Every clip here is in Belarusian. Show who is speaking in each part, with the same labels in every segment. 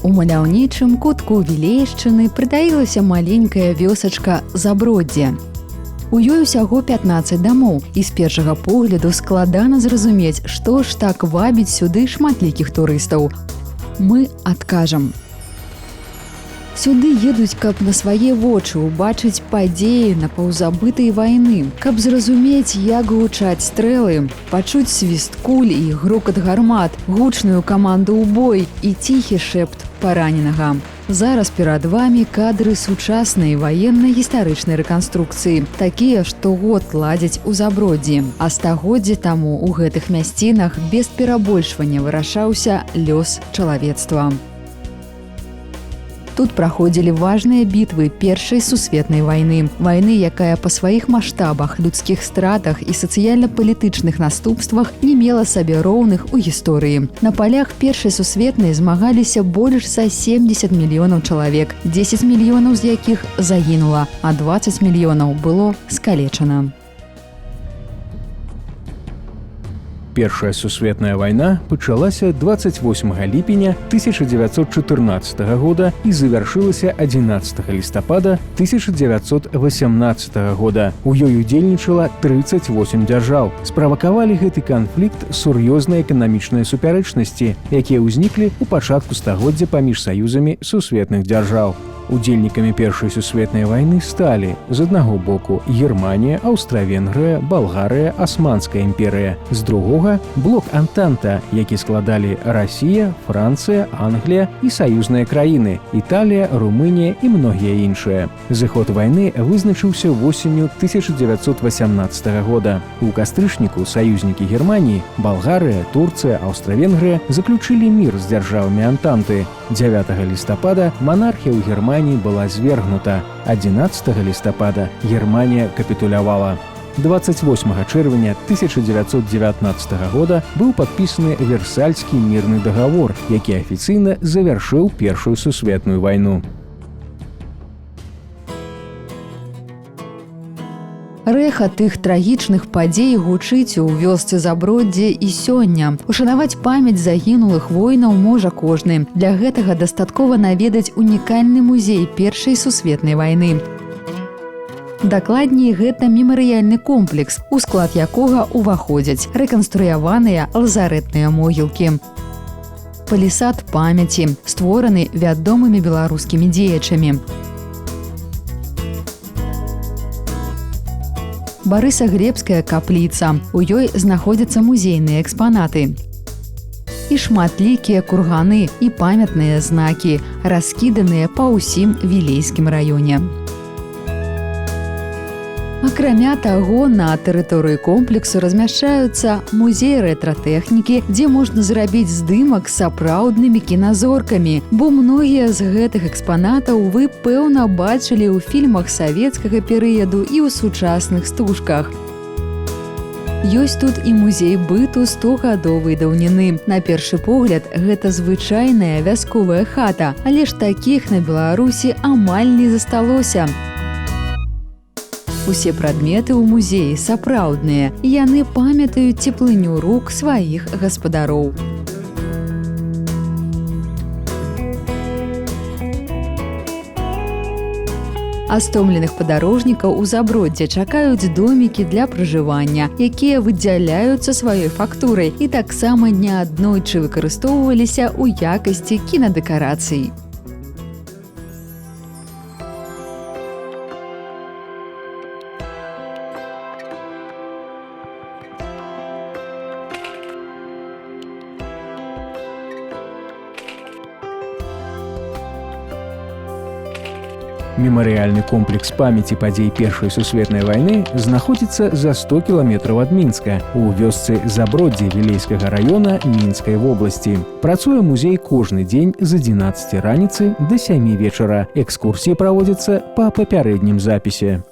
Speaker 1: У маляўнічым кутку Вілейшчыны прытаілася маленькая вёсачка Заброддзе. У ёй усяго 15 дамоў, і з першага погляду складана зразумець, што ж так вабіць сюды шматлікіх турыстаў. Мы адкажам. Сюды едуць, каб на свае вочы ўбачыць падзеі напаўзабытай вайны, каб зразумець, як гучаць стрэлы, пачуць свіст куль і грукат гармат, гучную каманду ў бой і ціхі шэпт параненага. Зараз перад вамі кадры сучаснай ваенна-гістарычнай рэканструкцыі, такія, што год ладзяць у Заброддзі. А стагоддзі таму ў гэтых мясцінах без перабольшвання вырашаўся лёс чалавецтва. Тут праходзілі важныя бітвы Першай сусветнай вайны. Вайны, якая па сваіх маштабах, людскіх стратах і сацыяльна-палітычных наступствах не мела сабе роўных у гісторыі. На палях Першай сусветнай змагаліся больш за 70 мільёнаў чалавек, 10 мільёнаў з якіх загінула, а 20 мільёнаў было скалечана.
Speaker 2: Першая сусветная вайна пачалася 28 ліпеня 1914 года і завяршылася 11 лістапада 1918 года. У ёй удзельнічала 38 дзяржаў. Справакавалі гэты канфлікт сур'ёзныя эканамічныя супярэчнасці, якія ўзніклі ў пачатку стагоддзя паміж саюзамі сусветных дзяржаў. Удзельнікамі Першай сусветнай вайны сталі з аднаго боку Германія, Аўстра-Венгрыя, Балгарыя, Асманская імперыя, з другога блок Антанта, які складалі Расія, Францыя, Англія і саюзныя краіны, Італія, Румынія і многія іншыя. Зыход вайны вызначыўся восенню 1918 года. У кастрычніку саюзнікі Германіі, Балгарыя, Турцыя, Аўстра-Венгрыя заключылі мір з дзяржавамі Антанты. 9 лістапада манархія ў Германії была звергнута. 11 лістапада Германія капітулявала. 28 чэрвеня 1919 года быў падпісаны Версальскі мірны дагавор, які афіцыйна завяршыў Першую сусветную вайну.
Speaker 1: Рэха тых трагічных падзей гучыць у вёсцы Заброддзе і сёння. Ушанаваць памяць загінулых воінаў можа кожны. Для гэтага дастаткова наведаць унікальны музей Першай сусветнай вайны. Дакладней, гэта мемарыяльны комплекс, у склад якога ўваходзяць рэканструяваныя лазарэтныя могілкі. Палісад памяці, створаны вядомымі беларускімі дзеячамі. Барысаглебская капліца. У ёй знаходзяцца музейныя экспанаты. І шматлікія курганы і памятныя знакі, раскіданыя па ўсім Вілейскім раёне. Акрамя таго, на тэрыторыі комплексу размяшчаюцца музей рэтра-тэхнікі, дзе можна зрабіць здымак з сапраўднымі кіназоркамі, бо многія з гэтых экспанатаў вы, пэўна, бачылі ў фільмах савецкага перыяду і ў сучасных стужках. Ёсць тут і музей быту 100-гадовай даўніны. На першы погляд, гэта звычайная вясковая хата, але ж такіх на Беларусі амаль не засталося. Усе прадметы ў музеі сапраўдныя, і яны памятаюць цеплыню рук сваіх гаспадароў. А стомленых падарожнікаў у Заброддзе чакаюць домікі для пражывання, якія выдзяляюцца сваёй фактурай і таксама неаднойчы выкарыстоўваліся ў якасці кінадэкарацый.
Speaker 2: Мемарыяльны комплекс памяці падзей Першай сусветнай вайны знаходзіцца за 100 кіламетраў ад Мінска, у вёсцы Заброддзе Вілейскага раёна Мінскай вобласці. Працуе музей кожны дзень з 11 раніцы да 7 вечара. Экскурсіі праводзяцца па папярэднім запісе.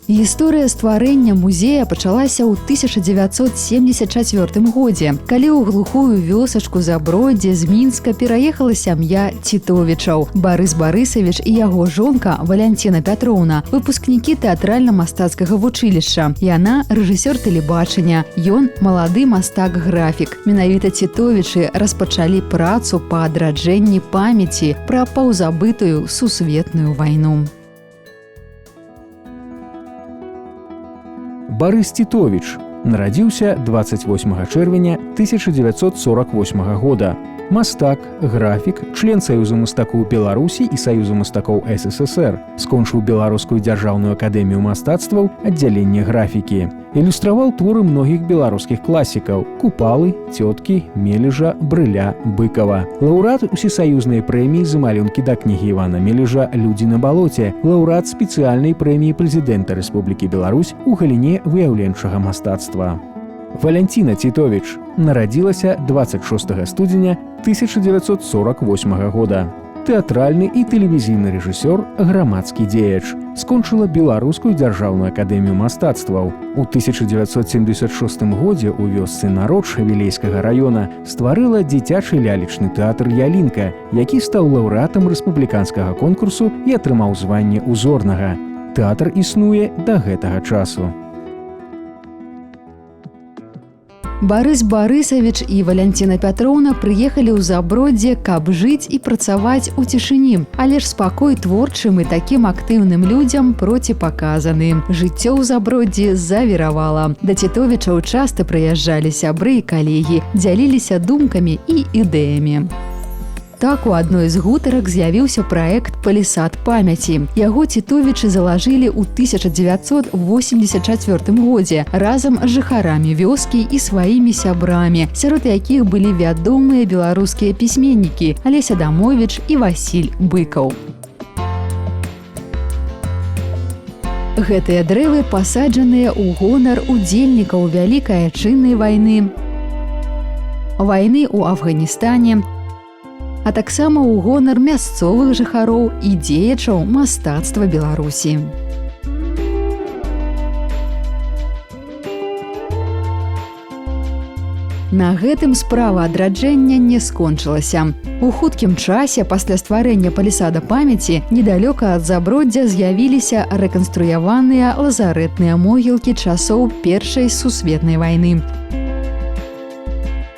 Speaker 1: Гісторыя стварэння музея пачалася ў 1974 годзе, калі ў глухую вёсачку Заброддзе з Мінска пераехала сям'я Цітовічаў. Барыс Барысавіч і яго жонка Валянціна Пятроўна, выпускнікі тэатральна-мастацкага вучылішча. Яна рэжысёр тэлебачання, ён малады мастак-графік. Менавіта Цітовічы распачалі працу па адраджэнні памяці пра паўзабытую сусветную вайну.
Speaker 2: Барыс Цітовіч нарадзіўся 28 чэрвеня 1948 года. Мастак, графік, член Саюза мастакоў Беларусі і Саюза мастакоў СССР. Скончыў Беларускую дзяржаўную акадэмію мастацтваў, аддзяленне графікі. Ілюстраваў творы многіх беларускіх класікаў: Купалы, Цёткі, Мележа, Брыля, Быкава. Лаўрэат усесаюзнай прэміі за малюнкі да кнігі Івана Мележа «Людзі на балоце», лаўрэат спецыяльнай прэміі прэзідэнта Рэспублікі Беларусь у галіне выяўленчага мастацтва. Валянціна Цітовіч нарадзілася 26 студзеня 1948 года. Тэатральны і тэлевізійны рэжысёр, грамадскі дзеяч. Скончыла Беларускую дзяржаўную акадэмію мастацтваў. У 1976 годзе ў вёсцы Народж Вілейскага раёна стварыла дзіцячы лялечны тэатр «Ялінка», які стаў лаўрэатам рэспубліканскага конкурсу і атрымаў званне узорнага. Тэатр існуе да гэтага часу.
Speaker 1: Барыс Барысавіч і Валянціна Пятроўна прыехалі ў Заброддзе, каб жыць і працаваць у цішыні. Але ж спакой творчым і такім актыўным людзям проціпаказаны. Жыццё ў Заброддзі завіравала. Да Цітовічаў часта прыязджалі сябры і калегі, дзяліліся думкамі і ідэямі. Так у адной з гутарак з'явіўся праект «Палісад памяці». Яго Цітовічы залажылі ў 1984 годзе разам з жыхарамі вёскі і сваімі сябрамі, сярод якіх былі вядомыя беларускія пісьменнікі Алеся Адамовіч і Васіль Быкаў. Гэтыя дрэвы пасаджаныя ў гонар удзельнікаў Вялікай Айчыннай вайны, вайны ў Афганістане, а таксама ў гонар мясцовых жыхароў і дзеячаў мастацтва Беларусі. На гэтым справа адраджэння не скончылася. У хуткім часе пасля стварэння палісада памяці недалёка ад Заброддзя з'явіліся рэканструяваныя лазарэтныя могілкі часоў Першай сусветнай вайны.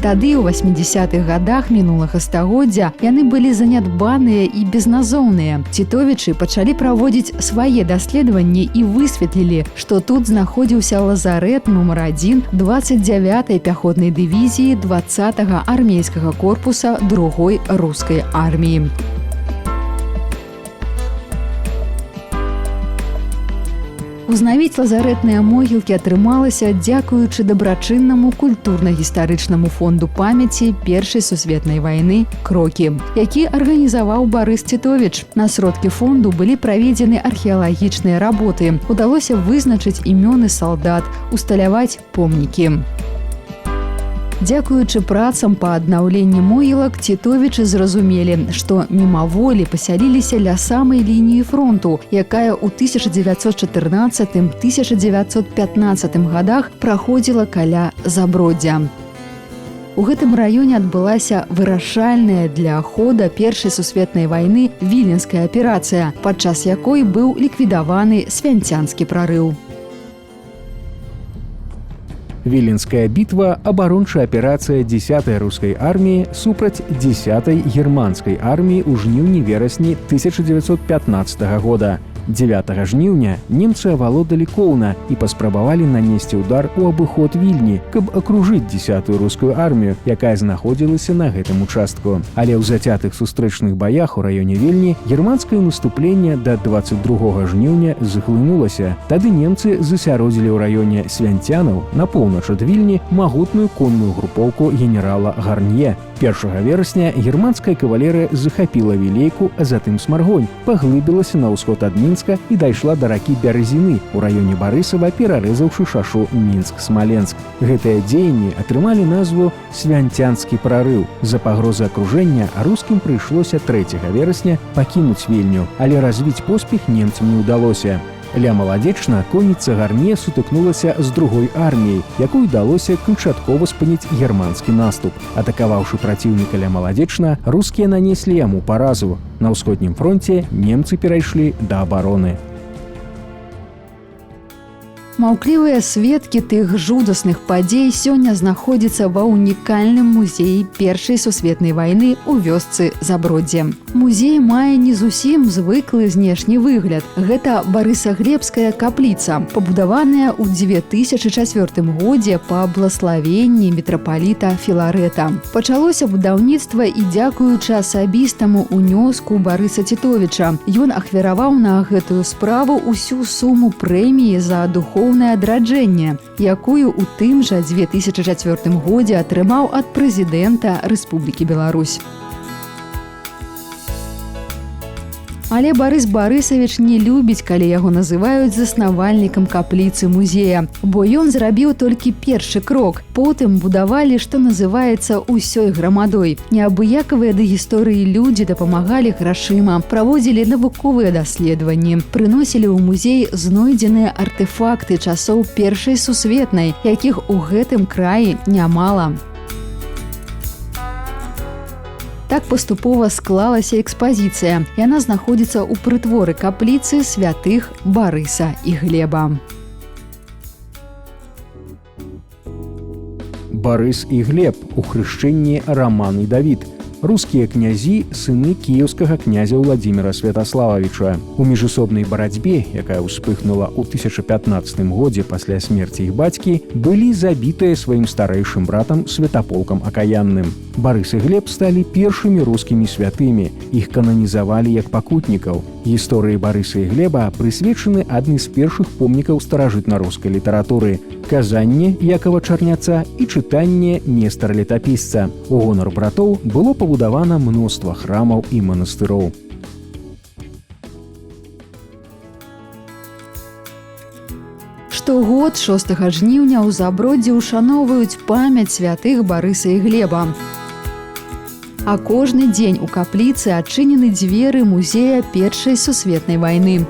Speaker 1: Тады, у 80-х гадах мінулага стагоддзя, яны былі занядбаныя і безназоўныя. Цітовічы пачалі праводзіць свае даследаванні і высветлілі, што тут знаходзіўся лазарэт нумар 1 29-й пяхотнай дывізіі 20-го армейскага корпуса 2-й рускай арміі. Узнавіць лазарэтныя могілкі атрымалася дзякуючы дабрачыннаму культурна-гістарычнаму фонду памяці Першай сусветнай вайны «Крокі», які арганізаваў Барыс Цітовіч. На сродкі фонду былі праведзены археалагічныя работы. Удалося вызначыць імёны салдат, усталяваць помнікі. Дзякуючы працам па аднаўленні могілак, Цітовічы зразумелі, што мімаволі пасяліліся ля самай лініі фронту, якая ў 1914-1915 гадах праходзіла каля Заброддзя. У гэтым раёне адбылася вырашальная для хода Першай сусветнай вайны Віленская аперацыя, падчас якой быў ліквідаваны Свянцянскі прарыў.
Speaker 2: Віленская бітва – абарончая аперацыя 10-й рускай арміі супраць 10-й германскай арміі ў жніўні-верасні 1915 года. 9 жніўня немцы авалодалі Коўна і паспрабавалі нанесці ўдар у абыход Вільні, каб акружыць 10-ю рускую армію, якая знаходзілася на гэтым участку. Але ў зацятых сустрэчных баях у раёне Вільні германскае наступленне да 22 жніўня захлынулася. Тады немцы засяродзілі ў раёне Свянцянаў на поўнач ад Вільні магутную конную групоўку генерала Гарнье. 1 верасня германская кавалерыя захапіла Вілейку, а затым Смаргонь, паглыбілася на ўсход ад Мінска і дайшла да ракі Бярэзіны у раёне Барысава, перарэзаўшы шашу Мінск-Смаленск. Гэтыя дзеянні атрымалі назву «Свянцянскі прарыў». За пагрозы акружэння рускім прыйшлося 3 верасня пакінуць Вільню, але развіць поспех немцам не ўдалося. Ля маладзечна конніца Гарне сутыкнулася з другой арміяй, якой удалося канчаткова спыніць германскі наступ. Атакаваўшы праціўніка ля маладзечна, рускія нанеслі яму паразу. На ўсходнім фронце немцы перайшлі да абароны.
Speaker 1: Маўклівыя сведкі тых жудасных падзей сёння знаходзяцца ва ўнікальным музеі Першай сусветнай вайны ў вёсцы Заброддзе. Музей мае не зусім звыклы знешні выгляд. Гэта Барысаглебская капліца, пабудаваная ў 2004 годзе па блаславенні мітрапаліта Філарэта. Пачалося будаўніцтва і дзякуючы асабістаму ўнёску Барыса Цітовіча. Ён ахвяраваў на гэтую справу ўсю суму прэміі за духоўнае адраджэнне, якую ў тым жа 2004 годзе атрымаў ад прэзідэнта Рэспублікі Беларусь. Але Барыс Барысавіч не любіць, калі яго называюць заснавальнікам капліцы музея, бо ён зрабіў толькі першы крок. Потым будавалі, што называецца, усёй грамадой. Неабыякавыя да гісторыі людзі дапамагалі грашыма, праводзілі навуковыя даследаванні, прыносілі ў музей знойдзеныя артэфакты часоў Першай сусветнай, якіх у гэтым краі нямала. Так паступова склалася экспазіцыя. Яна знаходзіцца ў прытворы капліцы святых Барыса і Глеба.
Speaker 2: Барыс і Глеб у хрышчэнні Раман і Давід. Рускія князі – сыны кіеўскага князя Владзіміра Святаслававіча. У міжусобнай барацьбе, якая ўспыхнула ў 1015 годзе пасля смерці іх бацькі, былі забітыя сваім старэйшым братам Святаполкам Акаянным. Барыс і Глеб сталі першымі рускімі святымі. Іх кананізавалі як пакутнікаў. Гісторыі Барыса і Глеба прысвечаны адны з першых помнікаў старажытна-рускай літаратуры – казанне Якова Чарняца і чытанне Нестара Летапісца. У гонар братоў было пабудавана мноства храмаў і манастыроў.
Speaker 1: Штогод 6 жніўня ў Заброддзі ушаноўваюць памяць святых Барыса і Глеба. А кожны дзень у капліцы адчынены дзверы музея Першай сусветнай вайны.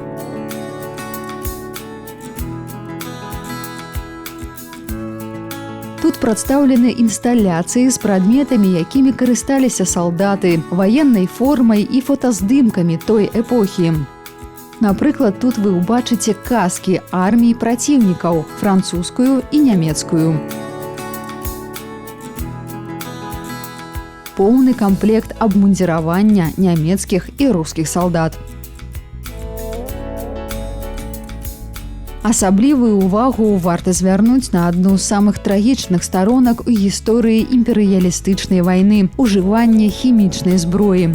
Speaker 1: Тут прадстаўлены інсталяцыі з прадметамі, якімі карысталіся салдаты, ваеннай формай і фотаздымкамі той эпохі. Напрыклад, тут вы ўбачыце каскі армій праціўнікаў, французскую і нямецкую. Поўны камплект абмундзіравання нямецкіх і рускіх салдат. Асаблівую ўвагу варта звярнуць на адну з самых трагічных старонак у гісторыі імперыялістычнай вайны – ужыванне хімічнай зброі.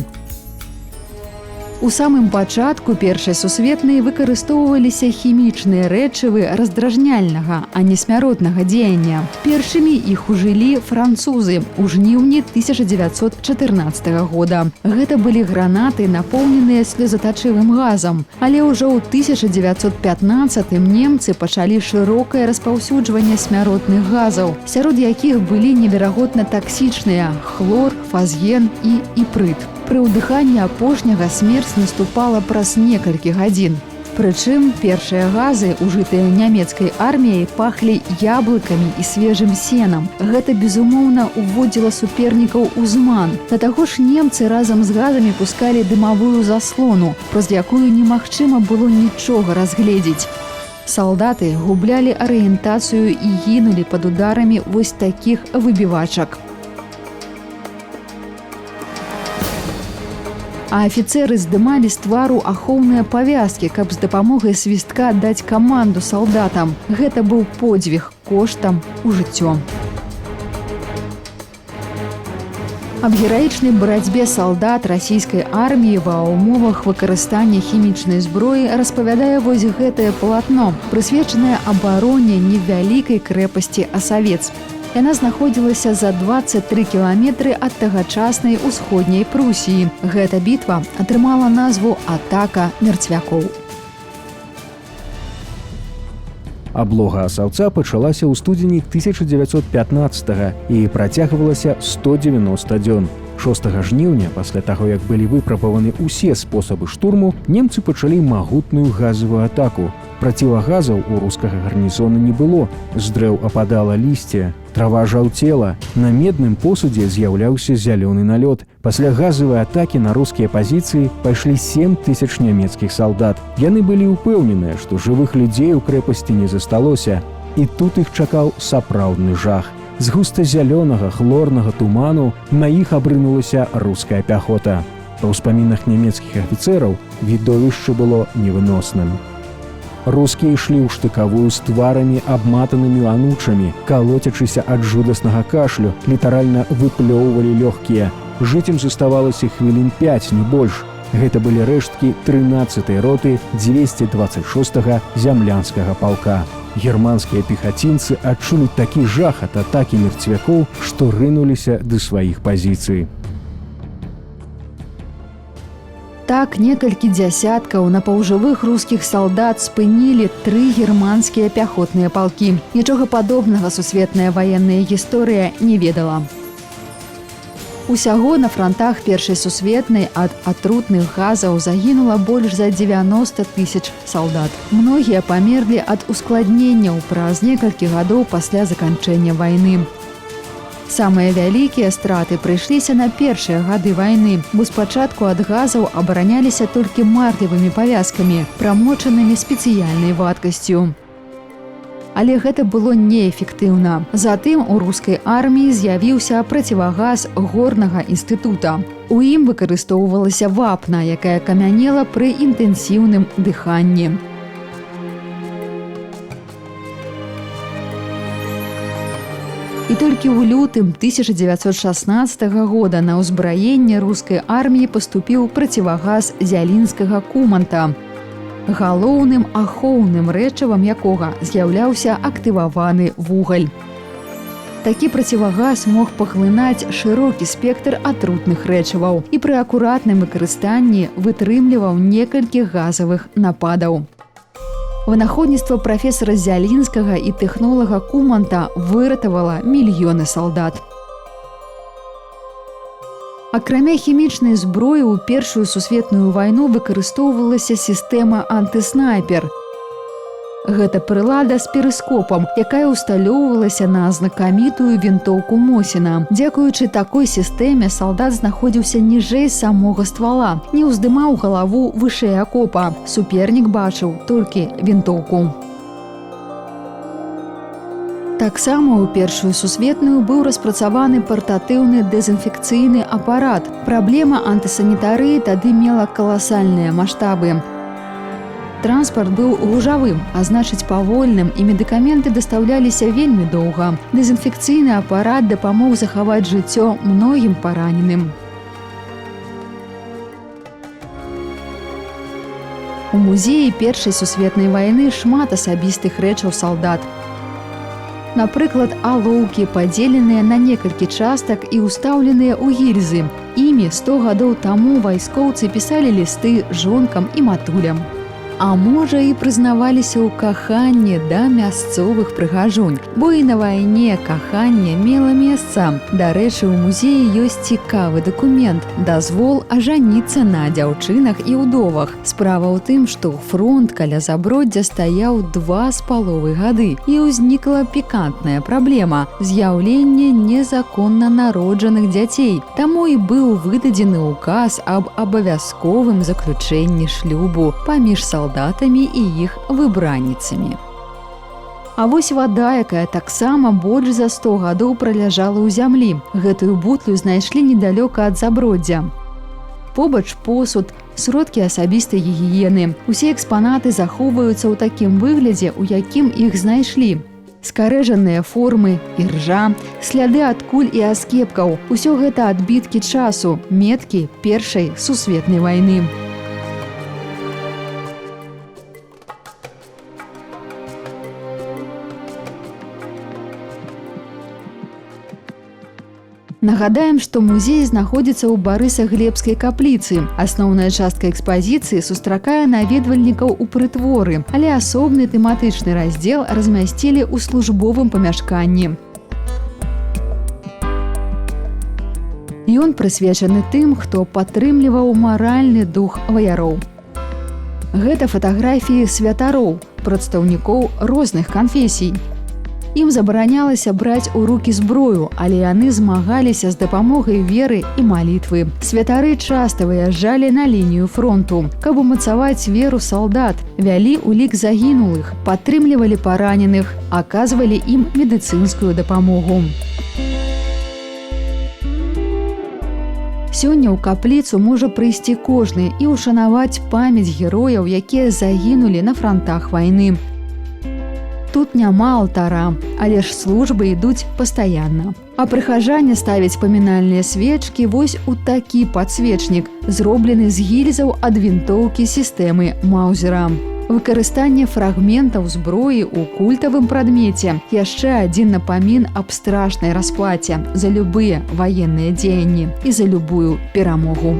Speaker 1: У самым пачатку Першай сусветнай выкарыстоўваліся хімічныя рэчывы раздражняльнага, а не смяротнага дзеяння. Першымі іх ужылі французы ў жніўні 1914 года. Гэта былі гранаты, напоўненыя слёзатачывым газам. Але ўжо ў 1915 немцы пачалі шырокае распаўсюджванне смяротных газаў, сярод якіх былі неверагодна таксічныя хлор, фазген і іпрыт. Пры ўдыханні апошняга смерць наступала праз некалькі гадзін. Прычым першыя газы, ужытыя нямецкай арміяй, пахлі яблыкамі і свежым сенам. Гэта, безумоўна, уводзіла супернікаў у зман. Да таго ж немцы разам з газамі пускалі дымавую заслону, праз якую немагчыма было нічога разгледзець. Салдаты гублялі арыентацыю і гінулі пад ударамі вось такіх выбівачак. А афіцэры здымалі з твару ахоўныя павязкі, каб з дапамогай свістка даць каманду салдатам. Гэта быў подзвіг коштам у жыццё. Аб гераічнай барацьбе салдат расійскай арміі ва ўмовах выкарыстання хімічнай зброі распавядае вось гэтае палатно, прысвечанае абароне невялікай крэпасці Асавец. Яна знаходзілася за 23 кіламетры ад тагачаснай усходняй Прусіі. Гэта бітва атрымала назву «Атака мерцвякоў».
Speaker 2: Аблога Асаўца пачалася ў студзені 1915 і працягвалася 190 дзён. 6 жніўня, пасля таго, як былі выпрабаваны ўсе спосабы штурму, немцы пачалі магутную газавую атаку. Процівагазаў у рускага гарнізона не было. З дрэў ападала лісце, трава жаўцела, на медным посудзе з'яўляўся зялёны налёт. Пасля газавай атакі на рускія пазіцыі пайшлі 7000 нямецкіх салдат. Яны былі ўпэўненыя, што жывых людзей у крэпасці не засталося. І тут іх чакаў сапраўдны жах. З густазялёнага хлорнага туману на іх абрынулася руская пяхота. Па ўспамінах нямецкіх афіцэраў відовішча было невыносным. Рускія ішлі ў штыкавую з тварамі абматанымі анучамі, калоцячыся ад жудаснага кашлю, літаральна выплёўвалі лёгкія. Жыць ім заставалася хвілін 5, не больш. Гэта былі рэшткі 13-й роты 226-га зямлянскага палка. Германскія пехацінцы адчулі такі жах ад атакі мерцвякоў, што рынуліся да сваіх пазіцый.
Speaker 1: Так, некалькі дзясяткаў напаўжывых рускіх салдат спынілі 3 германскія пяхотныя палкі. Нічога падобнага сусветная ваенная гісторыя не ведала. Усяго на франтах Першай сусветнай ад атрутных газаў загінула больш за 90 000 салдат. Многія памерлі ад ускладненняў праз некалькі гадоў пасля заканчэння вайны. Самыя вялікія страты прыйшліся на першыя гады вайны, бо спачатку ад газаў абараняліся толькі марлевымі павязкамі, прамочанымі спецыяльнай вадкасцю. Але гэта было неэфектыўна. Затым у рускай арміі з'явіўся процівагаз горнага інстытута. У ім выкарыстоўвалася вапна, якая камянела пры інтэнсіўным дыханні. І толькі ў лютым 1916 года на ўзбраенне рускай арміі паступіў процівагаз зялінскага куманта, галоўным ахоўным рэчывам якога з'яўляўся актываваны вугаль. Такі процівагаз мог паглынаць шырокі спектр атрутных рэчываў і пры акуратным выкарыстанні вытрымліваў некалькі газавых нападаў. Вынаходніцтва прафесара Зялінскага і тэхнолага Куманта выратавала мільёны салдат. Акрамя хімічнай зброі ў Першую сусветную вайну выкарыстоўвалася сістэма антыснайпер. Гэта прылада з перыскопам, якая ўсталёўвалася на знакамітую вінтоўку Мосіна. Дзякуючы такой сістэме салдат знаходзіўся ніжэй самога ствала, не ўздымаў галаву вышэй акопа. Супернік бачыў толькі вінтоўку. Таксама ў Першую сусветную быў распрацаваны партатыўны дэзінфекцыйны апарат. Праблема антысанітарыі тады мела каласальныя маштабы. Транспарт быў гужавым, а значыць павольным, і медыкаменты дастаўляліся вельмі доўга. Дэзінфекцыйны апарат дапамог захаваць жыццё многім параненым. У музеі Першай сусветнай вайны шмат асабістых рэчаў салдат. Напрыклад, алоўкі, падзеленыя на некалькі частак і ўстаўленыя ў гільзы. Імі 100 гадоў таму вайскоўцы пісалі лісты жонкам і матулям. А можа, і прызнаваліся ў каханні да мясцовых прыгажунь, бо і на вайне каханне мела месца. Дарэчы, у музеі ёсць цікавы дакумент – дазвол ажаніцца на дзяўчынах і ўдовах. Справа ў тым, што фронт каля Заброддзя стаяў 2,5 гады, і ўзнікла пікантная праблема – з'яўленне незаконна народжаных дзяцей. Таму і быў выдадзены ўказ аб абавязковым заключэнні шлюбу паміж салдатамі і іх выбранніцамі. А вось вада, якая таксама больш за 100 гадоў праляжала ў зямлі. Гэтую бутлю знайшлі недалёка ад Заброддзя. Побач посуд, сродкі асабістай гігіены. Усе экспанаты захоўваюцца ў такім выглядзе, у якім іх знайшлі. Скарэжаныя формы, іржа, сляды ад куль і аскепкаў. Усё гэта адбіткі часу, меткі Першай сусветнай вайны. Нагадаем, што музей знаходзіцца ў Барыса-Глебскай капліцы. Асноўная частка экспазіцыі сустракае наведвальнікаў у прытворы, але асобны тэматычны раздзел размясцілі ў службовым памяшканні. Ён прысвечаны тым, хто падтрымліваў маральны дух ваяроў. Гэта фатаграфіі святароў, прадстаўнікоў розных канфесій. Ім забаранялася браць у рукі зброю, але яны змагаліся з дапамогай веры і малітвы. Святары часта выязджалі на лінію фронту, каб умацаваць веру салдат, вялі ў лік загінулых, падтрымлівалі параненых, аказвалі ім медыцынскую дапамогу. Сёння ў капліцу можа прыйсці кожны і ўшанаваць памяць герояў, якія загінулі на франтах вайны. Тут няма алтара, але ж службы ідуць пастаянна. А прыхажане ставяць памінальныя свечкі вось у такі падсвечнік, зроблены з гільзаў ад вінтоўкі сістэмы Маузера. Выкарыстанне фрагментаў зброі ў культавым прадмеце – яшчэ адзін напамін аб страшнай расплаце за любыя ваенныя дзеянні і за любую перамогу.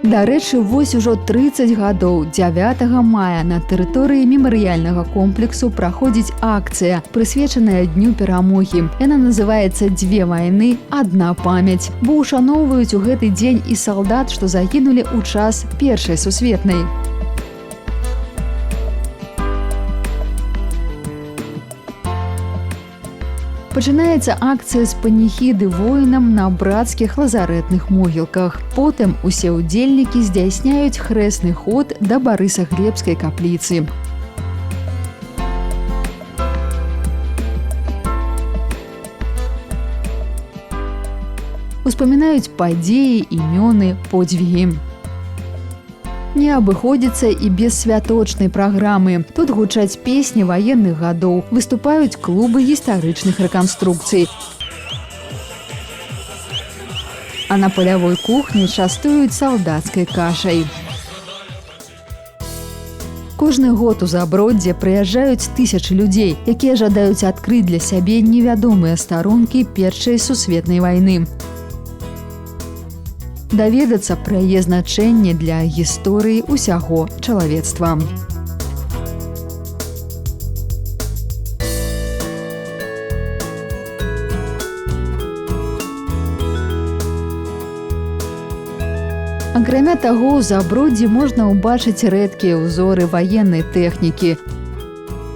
Speaker 1: Дарэчы, вось ужо 30 гадоў 9 мая на тэрыторыі мемарыяльнага комплексу праходзіць акцыя, прысвечаная Дню перамогі. Яна называецца «Дзве вайны, адна памяць», бо ушаноўваюць у гэты дзень і салдат, што загінулі ў час Першай сусветнай. Пачынаецца акцыя з паніхіды воінам на брацкіх лазарэтных могілках. Потым усе ўдзельнікі здзяйсняюць хрэсны ход да Барысаглебскай капліцы. Успамінаюць падзеі, імёны, подзвігі. Не абыходзіцца і без святочнай праграмы. Тут гучаць песні ваенных гадоў, выступаюць клубы гістарычных рэканструкцый. А на палявой кухні частуюць салдацкай кашай. Кожны год у Заброддзе прыязджаюць тысячы людзей, якія жадаюць адкрыць для сябе невядомыя старонкі Першай сусветнай вайны. Даведацца пра яе значэнне для гісторыі ўсяго чалавецтва. Акрамя таго, у Заброддзі можна ўбачыць рэдкія ўзоры ваеннай тэхнікі,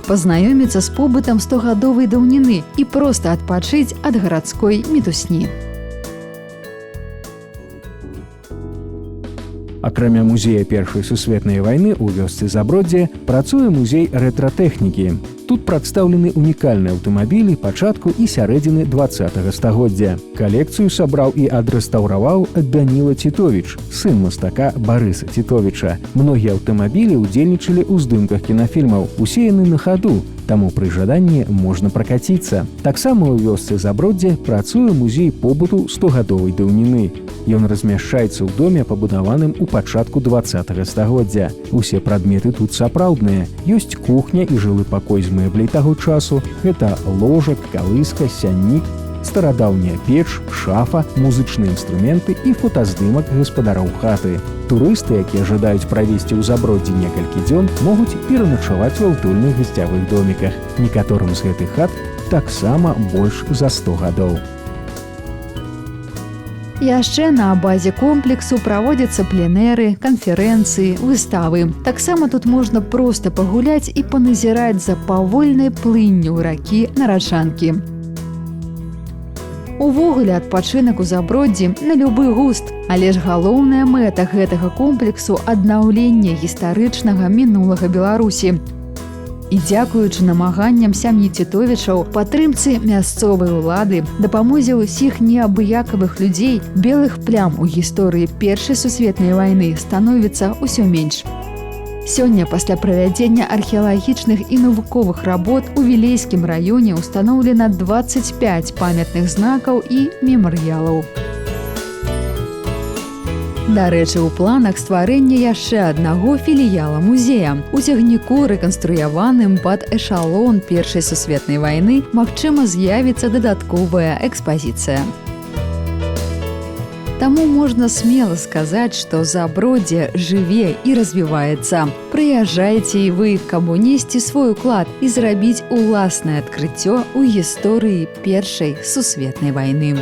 Speaker 1: пазнаёміцца з побытам 100гадовай даўніны і проста адпачыць ад гарадской мітусні.
Speaker 2: Акрамя музея Першай сусветнай вайны ў вёсцы Заброддзе працуе музей рэтратэхнікі. Тут прадстаўлены унікальныя аўтамабілі пачатку і сярэдзіны 20-го стагоддзя. Калекцыю сабраў і адрэстаўраваў Даніла Цітовіч, сын мастака Барыса Цітовіча. Многія аўтамабілі ўдзельнічалі ў здымках кінафільмаў, усе яны на хаду, таму пры жаданні можна пракаціцца. Таксама ў вёсцы Заброддзе працуе музей побыту 100гадовай даўніны. Ён размяшчаецца ў доме, пабудаваным у пачатку 20-го стагоддзя. Усе прадметы тут сапраўдныя. Ёсць кухня і жылы пакой з мэбляй таго часу. Гэта ложак, калыска, сяннік, старадаўняя печ, шафа, музычныя інструменты і фотаздымак гаспадароў хаты. Турысты, якія жадаюць правесці ў Заброддзі некалькі дзён, могуць пераначаваць ва ўтульных гасцявых доміках. Некаторым з гэтых хат таксама больш за 100 гадоў.
Speaker 1: Яшчэ на базе комплексу праводзяцца пленэры, канферэнцыі, выставы. Таксама тут можна проста пагуляць і паназіраць за павольнай плынню ракі Нарачанкі. Увогуле адпачынак у Заброддзі на любы густ, але ж галоўная мэта гэтага комплексу – аднаўленне гістарычнага мінулага Беларусі. І дзякуючы намаганням сям'і Цітовічаў, падтрымцы мясцовай улады, дапамозе ўсіх неабыякавых людзей, белых плям у гісторыі Першай сусветнай вайны становіцца ўсё менш. Сёння, пасля правядзення археалагічных і навуковых работ, у Вілейскім раёне ўстаноўлена 25 памятных знакаў і мемарыялаў. Дарэчы, у планах стварэння яшчэ аднаго філіяла музея. У цягніку, рэканструяваным пад эшалон Першай сусветнай вайны, магчыма, з'явіцца дадатковая экспазіцыя. Таму можна смела сказаць, што Заброддзе жыве і развіваецца. Прыязджайце і вы, каб унесці свой уклад і зрабіць уласнае адкрыццё ў гісторыі Першай сусветнай вайны.